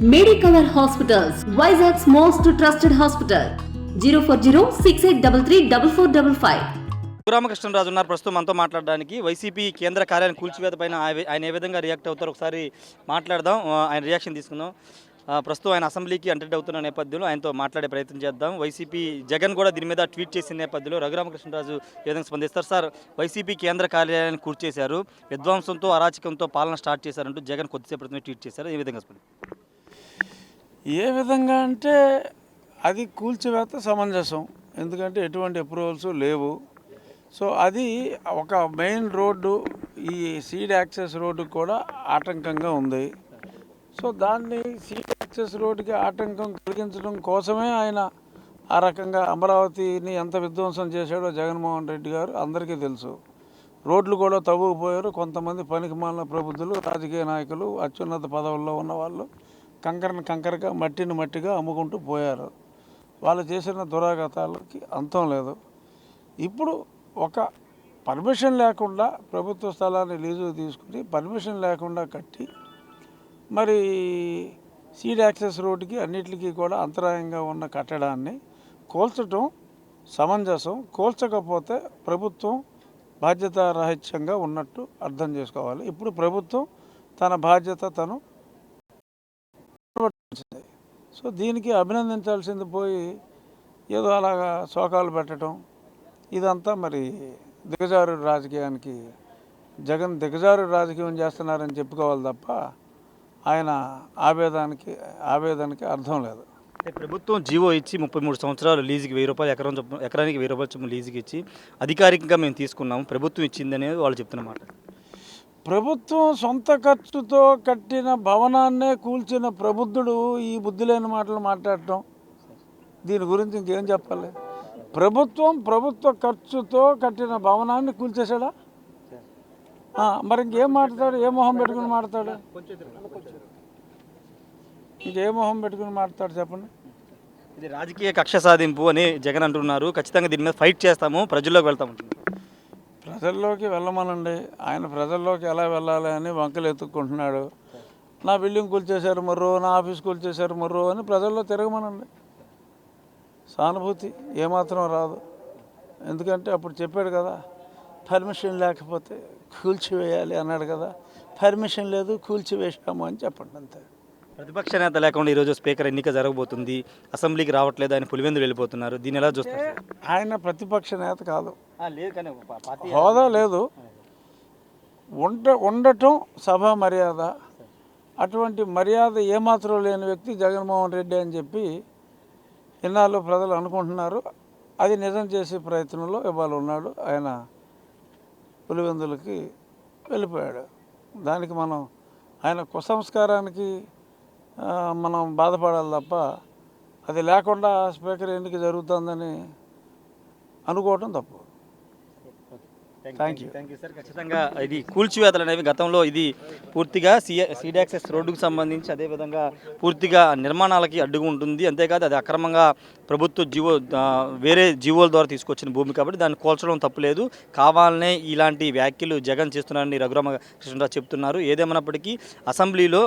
Medicover Hospitals, Vizag's most trusted hospital. 04068334455. Ramakrishna Raju ఉన్నారు ప్రస్తుతం మనతో మాట్లాడడానికి. వైసీపీ కేంద్ర కార్యాలయం కూల్చివేత పైన ఆయన ఏ విధంగా రియాక్ట్ అవుతారో ఒకసారి మాట్లాడదాం. ఆయన రియాక్షన్ తీసుకుందాం. ప్రస్తుతం ఆయన అసెంబ్లీకి అటెండ్ అవుతున్న నేపథ్యంలో ఆయనతో మాట్లాడే ప్రయత్నం చేద్దాం. వైసీపీ జగన్ కూడా దీని మీద ట్వీట్ చేసిన నేపథ్యంలో రఘురామకృష్ణరాజు ఏ విధంగా స్పందిస్తారు? సార్, వైసీపీ కేంద్ర కార్యాలయాన్ని కూల్చేశారు, విధ్వంసంతో అరాచకంతో పాలన స్టార్ట్ చేశారంటూ జగన్ కొద్దిసేపు క్రితమే ట్వీట్ చేశారు. ఏ విధంగా ఏ విధంగా అంటే అది కూల్చివేత సమంజసం, ఎందుకంటే ఎటువంటి అప్రూవల్స్ లేవు. సో అది ఒక మెయిన్ రోడ్డు, ఈ సీడ్ యాక్సెస్ రోడ్డుకి కూడా ఆటంకంగా ఉంది. సో దాన్ని సీడ్ యాక్సెస్ రోడ్డుకి ఆటంకం కలిగించడం కోసమే ఆయన ఆ రకంగా అమరావతిని ఎంత విధ్వంసం చేశాడో జగన్మోహన్ రెడ్డి గారు అందరికీ తెలుసు. రోడ్లు కూడా తవ్వుకుపోయారు. కొంతమంది పనికిమాలిన ప్రబుద్ధులు, రాజకీయ నాయకులు, అత్యున్నత పదవుల్లో ఉన్నవాళ్ళు కంకరగా మట్టిని మట్టిగా అమ్ముకుంటూ పోయారు. వాళ్ళు చేసిన దురాఘాతాలకి అంతం లేదు. ఇప్పుడు ఒక పర్మిషన్ లేకుండా ప్రభుత్వ స్థలాన్ని లీజు తీసుకుని పర్మిషన్ లేకుండా కట్టి మరి సీడ్ యాక్సెస్ రోడ్డుకి అన్నిటికీ కూడా అంతరాయంగా ఉన్న కట్టడాన్ని కూల్చడం సమంజసం. కూల్చకపోతే ప్రభుత్వం బాధ్యతారాహిత్యంగా ఉన్నట్టు అర్థం చేసుకోవాలి. ఇప్పుడు ప్రభుత్వం తన బాధ్యత తను. సో దీనికి అభినందించాల్సింది పోయి ఏదో అలాగా శోకాలు పెట్టడం, ఇదంతా మరి దిగజారు రాజకీయానికి జగన్ దిగజారు రాజకీయం చేస్తున్నారని చెప్పుకోవాలి తప్ప ఆయన ఆవేదనకి అర్థం లేదు. ప్రభుత్వం జీవో ఇచ్చి 33 సంవత్సరాలు లీజుకి ₹1000 ఎకరానికి ₹1000 చొప్పున లీజుకి ఇచ్చి అధికారికంగా మేము తీసుకున్నాము, ప్రభుత్వం ఇచ్చిందనేది వాళ్ళు చెప్తున్నమాట. ప్రభుత్వం సొంత ఖర్చుతో కట్టిన భవనాన్నే కూల్చిన ప్రబుద్ధుడు ఈ బుద్ధి లేని మాటలు మాట్లాడటం, దీని గురించి ఇంకేం చెప్పాలి? ప్రభుత్వ ఖర్చుతో కట్టిన భవనాన్ని కూల్చేశాడా? మరి ఇంకేం మాట్లాడు? ఏ మొహం పెట్టుకుని మాట్లాడు? ఇంకే మొహం పెట్టుకుని మాట్లాడు చెప్పండి. ఇది రాజకీయ కక్ష సాధింపు అని జగన్ అంటున్నారు. ఖచ్చితంగా దీని మీద ఫైట్ చేస్తాము, ప్రజల్లోకి వెళ్తాము. ప్రజల్లోకి వెళ్ళమనండి. ఆయన ప్రజల్లోకి ఎలా వెళ్ళాలి అని వంకలు ఎత్తుక్కుంటున్నాడు. నా బిల్డింగ్ కూల్చేశారు మర్రో, నా ఆఫీస్ కూల్చేశారు మర్రో అని ప్రజల్లో తిరగమనండి. సానుభూతి ఏమాత్రం రాదు. ఎందుకంటే అప్పుడు చెప్పాడు కదా, పర్మిషన్ లేకపోతే కూల్చివేయాలి అన్నాడు కదా. పర్మిషన్ లేదు, కూల్చివేసాము అని చెప్పండి అంతే. ప్రతిపక్ష నేత లేకుండా ఈరోజు స్పీకర్ ఎన్నిక జరగబోతుంది, అసెంబ్లీకి రావట్లేదు, ఆయన పులివెందులు వెళ్ళిపోతున్నారు. దీన్ని ఎలా చూస్తారు? ఆయన ప్రతిపక్ష నేత కాదు, లేదు, హోదా లేదు. ఉండటం సభా మర్యాద. అటువంటి మర్యాద ఏమాత్రం లేని వ్యక్తి జగన్మోహన్ రెడ్డి అని చెప్పి ఇన్నాళ్ళు ప్రజలు అనుకుంటున్నారు. అది నిజం చేసే ప్రయత్నంలో ఇవాళ ఉన్నాడు. ఆయన పులివెందులకి వెళ్ళిపోయాడు. దానికి మనం ఆయన కుసంస్కారానికి మనం బాధపడాలి తప్ప అది లేకుండా స్పీకర్ ఎన్నిక జరుగుతుందని అనుకోవటం తప్పు. Thank you sir. ఖచ్చితంగా ఇది కూల్చివేతలు అనేవి గతంలో ఇది పూర్తిగా సీడ్ యాక్సెస్ రోడ్డుకు సంబంధించి అదేవిధంగా పూర్తిగా నిర్మాణాలకి అడ్డుగా ఉంటుంది. అంతేకాదు అది అక్రమంగా ప్రభుత్వ వేరే జీవోల ద్వారా తీసుకొచ్చిన భూమి కాబట్టి దాన్ని కూల్చడం తప్పులేదు. కావాలనే ఇలాంటి వ్యాఖ్యలు జగన్ చేస్తున్నారని రఘురామకృష్ణరాజు చెప్తున్నారు. ఏదేమైనప్పటికీ అసెంబ్లీలో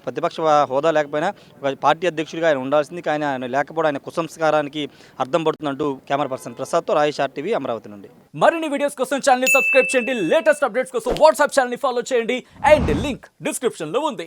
ప్రతిపక్ష హోదా లేకపోయినా ఒక పార్టీ అధ్యక్షుడిగా ఆయన ఉండాల్సింది. కానీ ఆయన లేకపోవడం ఆయన కుసంస్కారానికి అర్థం పడుతుందంటూ camera person ప్రసాద్తో Rayesh RTV, Amaravati నుండి. మరిన్ని వీడియోస్ కోసం ఛానల్ ని సబ్స్క్రైబ్ చేయండి, లేటెస్ట్ అప్డేట్స్ కోసం వాట్సాప్ ఛానల్ ని ఫాలో చేయండి అండ్ లింక్ డిస్క్రిప్షన్ లో ఉంది.